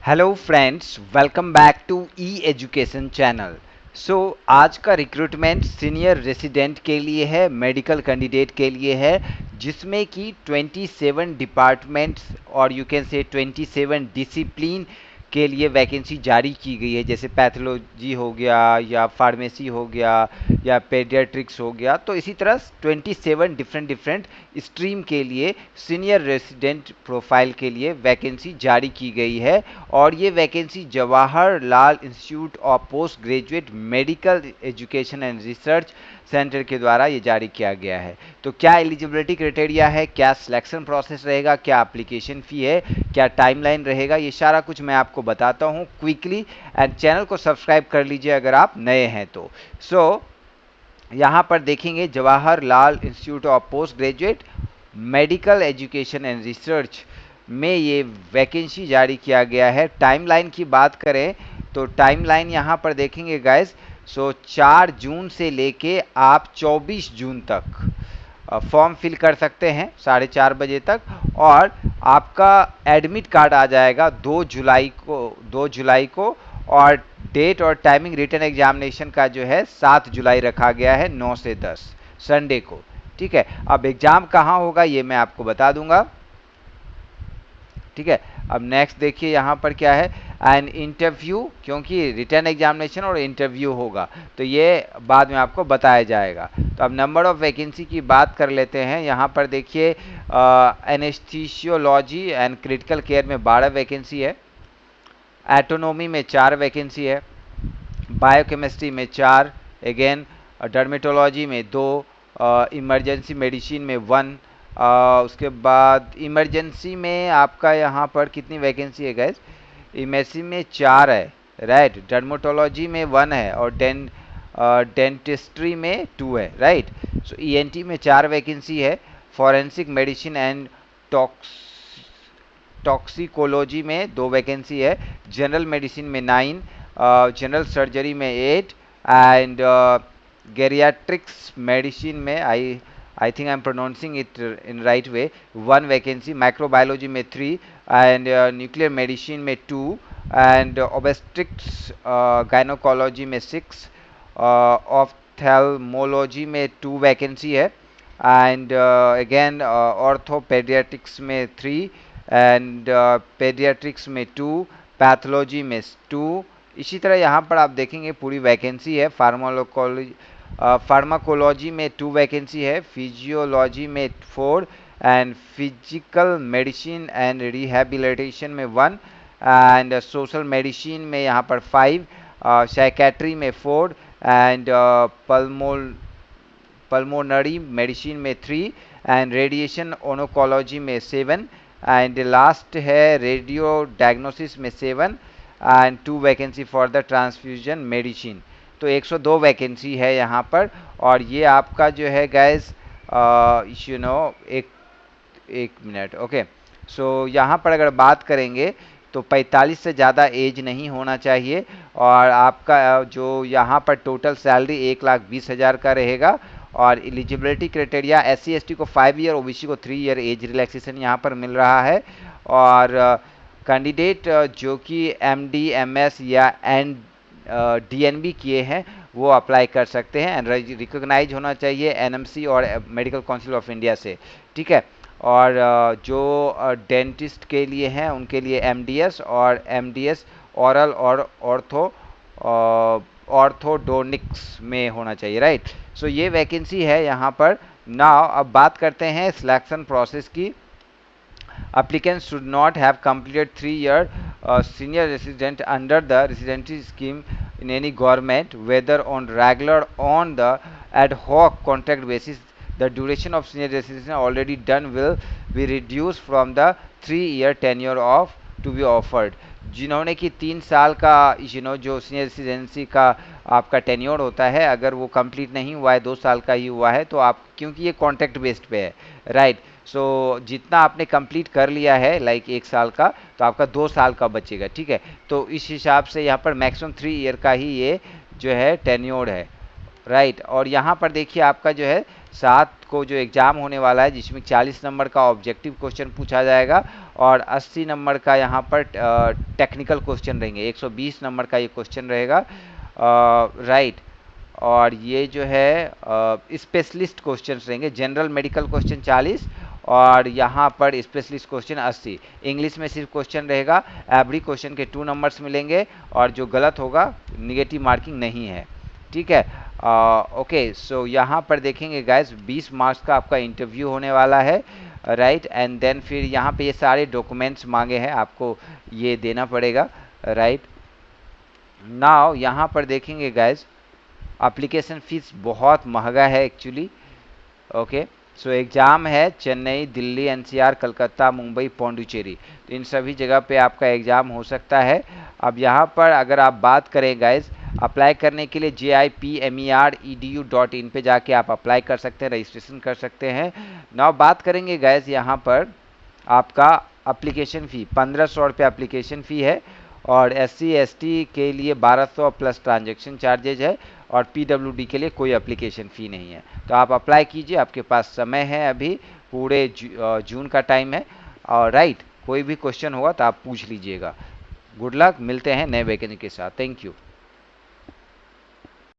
Hello friends, welcome back to E education channel. आज का recruitment senior resident के लिए है, मेडिकल कैंडिडेट के लिए है, जिसमें कि 27 डिपार्टमेंट्स और यू कैन से 27 डिसिप्लिन के लिए वैकेंसी जारी की गई है। जैसे पैथोलॉजी हो गया या फार्मेसी हो गया या पेडियाट्रिक्स हो गया, तो इसी तरह 27 डिफरेंट स्ट्रीम के लिए सीनियर रेसिडेंट प्रोफाइल के लिए वैकेंसी जारी की गई है। और ये vacancy Jawaharlal institute of post graduate medical education and research centre के द्वारा ये जारी किया गया है। तो क्या एलिजिबिलिटी क्राइटेरिया है, क्या सिलेक्शन प्रोसेस रहेगा, क्या एप्लीकेशन फ़ी है, क्या टाइमलाइन रहेगा, ये सारा कुछ मैं आपको बताता हूँ क्विकली। एंड चैनल को सब्सक्राइब कर लीजिए अगर आप नए हैं तो। यहाँ पर देखेंगे Jawaharlal institute of post graduate medical education and research में ये वैकेंसी जारी किया गया है। टाइमलाइन की बात करें तो टाइमलाइन यहाँ पर देखेंगे गाइस, 4 जून से लेके आप 24 जून तक फॉर्म फिल कर सकते हैं 4:30 बजे तक। और आपका एडमिट कार्ड आ जाएगा 2 जुलाई को। और डेट और टाइमिंग रिटन एग्जामिनेशन का जो है 7 जुलाई रखा गया है, 9 से 10 संडे को। ठीक है, अब एग्जाम कहाँ होगा ये मैं आपको बता दूंगा। ठीक है, अब नेक्स्ट देखिए यहाँ पर क्या है, एन इंटरव्यू, क्योंकि रिटर्न एग्जामिनेशन और इंटरव्यू होगा तो ये बाद में आपको बताया जाएगा। तो अब नंबर ऑफ वैकेंसी की बात कर लेते हैं। यहाँ पर देखिए एनेस्थीसियोलॉजी एंड क्रिटिकल केयर में 12 वैकेंसी है, एटोनॉमी में 4 वैकेंसी है, बायोकेमिस्ट्री में 4, अगेन डर्मेटोलॉजी में 2, इमरजेंसी मेडिसिन में 1। उसके बाद इमरजेंसी में आपका यहाँ पर कितनी वैकेंसी है गैस, इमरजेंसी में 4 है, राइट। डर्मेटोलॉजी में 1 है और डेंटिस्ट्री में 2 है, राइट। सो ईएनटी में 4 वैकेंसी है, फॉरेंसिक मेडिसिन एंड टॉक्सिकोलॉजी में 2 वैकेंसी है, जनरल मेडिसिन में 9, जनरल सर्जरी में 8 एंड गेरियाट्रिक्स मेडिसिन में I think I am pronouncing it in right way, 1 vacancy, microbiology में 3 एंड न्यूक्लियर मेडिसिन में 2 एंड ओबेस्ट्रिक्स गायनोकोलॉजी में 6, ऑफ्थेल्मोलॉजी में 2 वैकेंसी है एंड अगेन ऑर्थोपेडियाट्रिक्स में 3 एंड पेडियाट्रिक्स में 2, पैथोलॉजी में 2। इसी तरह यहाँ पर आप देखेंगे पूरी वैकेंसी है। फार्माकोलॉजी में 2 वैकेंसी है, फिजियोलॉजी में 4 and physical medicine and rehabilitation में 1 एंड सोशल मेडिसिन में यहाँ पर 5, साइकेट्री में 4 एंड पल्मोनरी मेडिसिन में 3 एंड रेडिएशन ओनकोलॉजी में 7 एंड लास्ट है रेडियो डायग्नोसिस में 7 and 2 vacancy for the transfusion medicine. तो 102 वैकेंसी है यहाँ पर। और ये आपका जो है गैस एक मिनट, ओके। यहाँ पर अगर बात करेंगे तो 45 से ज़्यादा एज नहीं होना चाहिए। और आपका जो यहाँ पर टोटल सैलरी 1,20,000 का रहेगा। और एलिजिबिलिटी क्राइटेरिया SC/ST को 5 ईयर, OBC को 3 ईयर एज रिलैक्सेशन यहाँ पर मिल रहा है। और कैंडिडेट जो कि MD MS या DNB किए हैं वो अप्लाई कर सकते हैं एंड रिकॉग्नाइज होना चाहिए NMC और मेडिकल काउंसिल ऑफ इंडिया से। ठीक है, और जो डेंटिस्ट के लिए हैं उनके लिए MDS और MDS ओरल और ऑर्थोडोनिक्स में होना चाहिए, राइट। ये वैकेंसी है यहाँ पर। नाउ अब बात करते हैं सिलेक्शन प्रोसेस की। Applicants should not have completed 3-year senior resident under the residency scheme in any government, whether on regular or on the ad hoc contract basis. The duration of senior residency already done will be reduced from the 3-year tenure of to be offered. जिन्होंने कि 3 साल का जो senior residency का आपका tenure होता है, अगर वो कंप्लीट नहीं हुआ है, 2 साल का ही हुआ है, तो आप, क्योंकि ये कॉन्ट्रैक्ट बेस्ड पे है, राइट। जितना आपने कंप्लीट कर लिया है लाइक 1 साल का, तो आपका 2 साल का बचेगा। ठीक है, तो इस हिसाब से यहाँ पर मैक्सिमम 3 ईयर का ही ये जो है टेन्योर है, राइट। और यहाँ पर देखिए आपका जो है 7 को जो एग्ज़ाम होने वाला है, जिसमें 40 नंबर का ऑब्जेक्टिव क्वेश्चन पूछा जाएगा और 80 नंबर का यहाँ पर टेक्निकल क्वेश्चन रहेंगे। 120 नंबर का ये क्वेश्चन रहेगा, राइट। और ये जो है स्पेशलिस्ट क्वेश्चंस रहेंगे। जनरल मेडिकल क्वेश्चन 40 और यहाँ पर स्पेशलिस्ट क्वेश्चन 80। इंग्लिश में सिर्फ क्वेश्चन रहेगा, एवरी क्वेश्चन के 2 नंबर्स मिलेंगे और जो गलत होगा निगेटिव मार्किंग नहीं है, ठीक है। ओके, सो यहाँ पर देखेंगे गाइस 20 मार्क्स का आपका इंटरव्यू होने वाला है, राइट। एंड देन फिर यहाँ पे ये सारे डॉक्यूमेंट्स मांगे हैं, आपको ये देना पड़ेगा, राइट। नाउ यहाँ पर देखेंगे गाइस एप्लीकेशन फ़ीस बहुत महंगा है एक्चुअली, ओके। सो एग्ज़ाम है चेन्नई, दिल्ली, एनसीआर, कलकत्ता, मुंबई, पौंडीचेरी, तो इन सभी जगह पे आपका एग्ज़ाम हो सकता है। अब यहाँ पर अगर आप बात करें गाइज, अप्लाई करने के लिए JIPMEREDU.in पे जाके आप अप्लाई कर सकते हैं, रजिस्ट्रेशन कर सकते हैं। नाउ बात करेंगे गाइज यहाँ पर आपका एप्लीकेशन फ़ी 1500 रुपये एप्लीकेशन फ़ी है और SC ST के लिए 1200 प्लस ट्रांजैक्शन चार्जेज है और PWD के लिए कोई एप्लीकेशन फ़ी नहीं है। तो आप अप्लाई कीजिए, आपके पास समय है, अभी पूरे जून का टाइम है, और राइट। कोई भी क्वेश्चन होगा तो आप पूछ लीजिएगा। गुड लक, मिलते हैं नए वैकेंसी के साथ। Thank you.